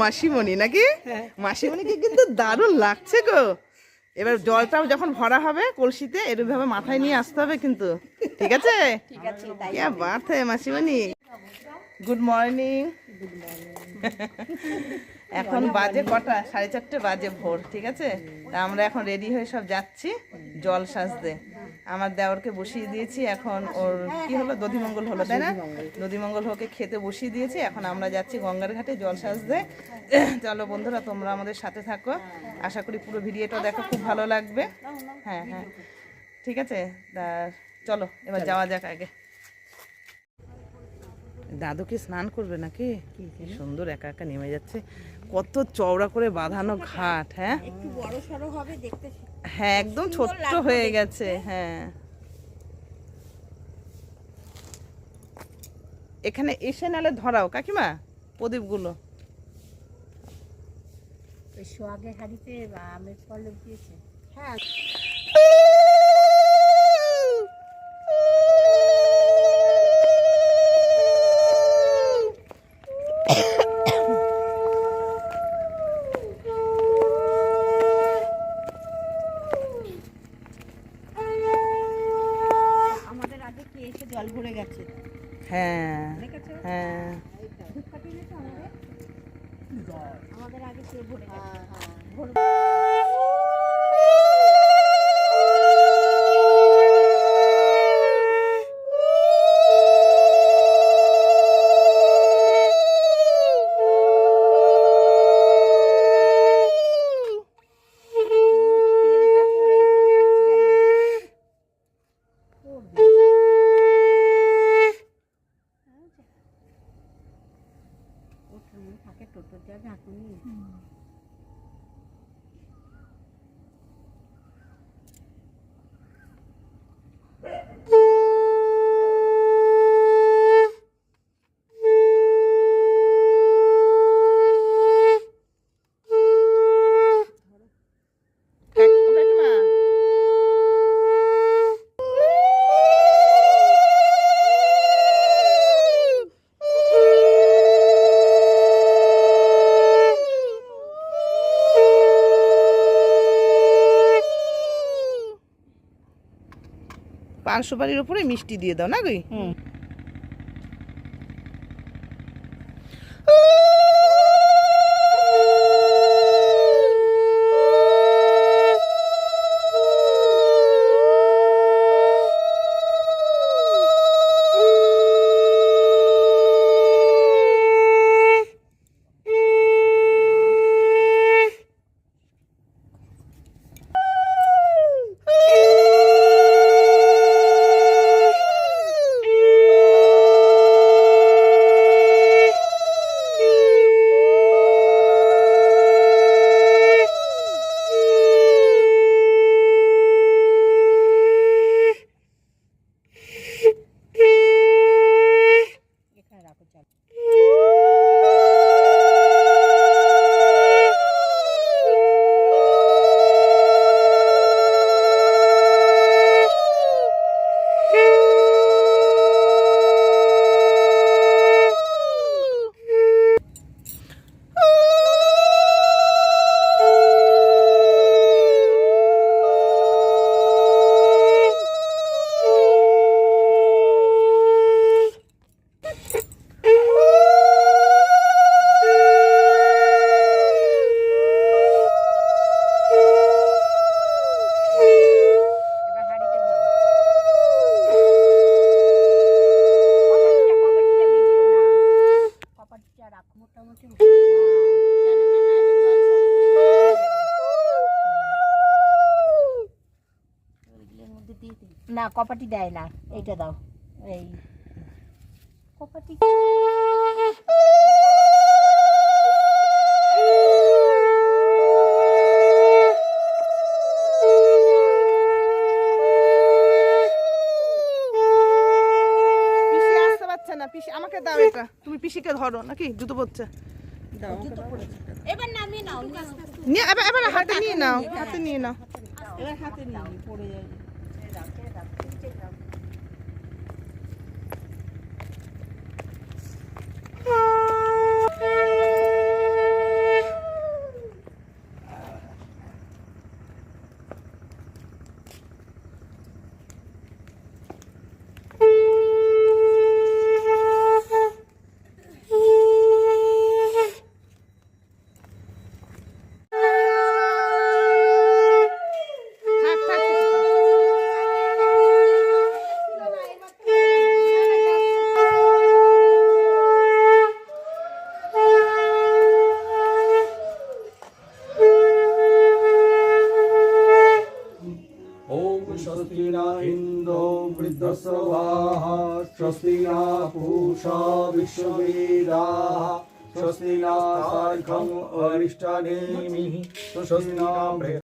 মাসিমণি নাকি? মাসিমণিকে কিন্তু দারুণ লাগছে গো। এবার জলটাও যখন ভরা হবে কলসিতে এরকম ভাবে মাথায় নিয়ে আসতে হবে কিন্তু, ঠিক আছে? কি বাত হ্যায় মাসিমণি। Good morning. এখন বাজে কটা? 4:30 বাজে ভোর, ঠিক আছে? তা আমরা এখন রেডি হয়ে সব যাচ্ছি জল সাজতে। আমার দেওরকে বসিয়ে দিয়েছি, এখন ওর কি হলো, দধিমঙ্গল হলো তাই না? দধিমঙ্গল হোকে খেতে বসিয়ে দিয়েছি, এখন আমরা যাচ্ছি গঙ্গার ঘাটে জল সাজতে। চলো বন্ধুরা, তোমরা আমাদের সাথে থাকো, আশা করি পুরো ভিডিওটা দেখো, খুব ভালো লাগবে। হ্যাঁ হ্যাঁ, ঠিক আছে। তা চলো এবার যাওয়া যাক আগে। দাদু কি স্নান করবে নাকি? কি সুন্দর একা একা নেমে যাচ্ছে, কত চওড়া করে বাঁধানো ঘাট। হ্যাঁ, একটু বড় সরো হবে দেখতে। হ্যাঁ, একদম ছোট্ট হয়ে গেছে। হ্যাঁ, এখানে এসে নালে ধরাও কাকিমা প্রদীপগুলো। ওই সোয়াগের হাড়িতে আমের পল্লব দিয়েছে। হ্যাঁ, আমাদের আগে কে এসে জল ভরে গেছে। হ্যাঁ দেখেছো? হ্যাঁ, ধূপকাঠি এনেছো আমাদের আগে কে ভরে গেছে। টোটোর যাবে এখনই। পান সুপারির উপরে মিষ্টি দিয়ে দাও না গই। না কপাটি দেয় না, এইটা দাও। এই কপাটি পিসি আমাকে দাও, এটা তুমি পিসিকে ধরো নাকি জুতো পড়ছে। এবার নামিয়ে নাও, এবার হাতে নিয়ে নাও, হাতে নিয়ে নাও, এবার হাতে নিয়ে পড়ে যাবে। स्वस्ति न इन्द्रो वृद्धस्रवाः स्वस्ति न पूषा विश्ववेदाः स्वस्ति न सार्धम् अरिष्टनेमिः स्वस्ति न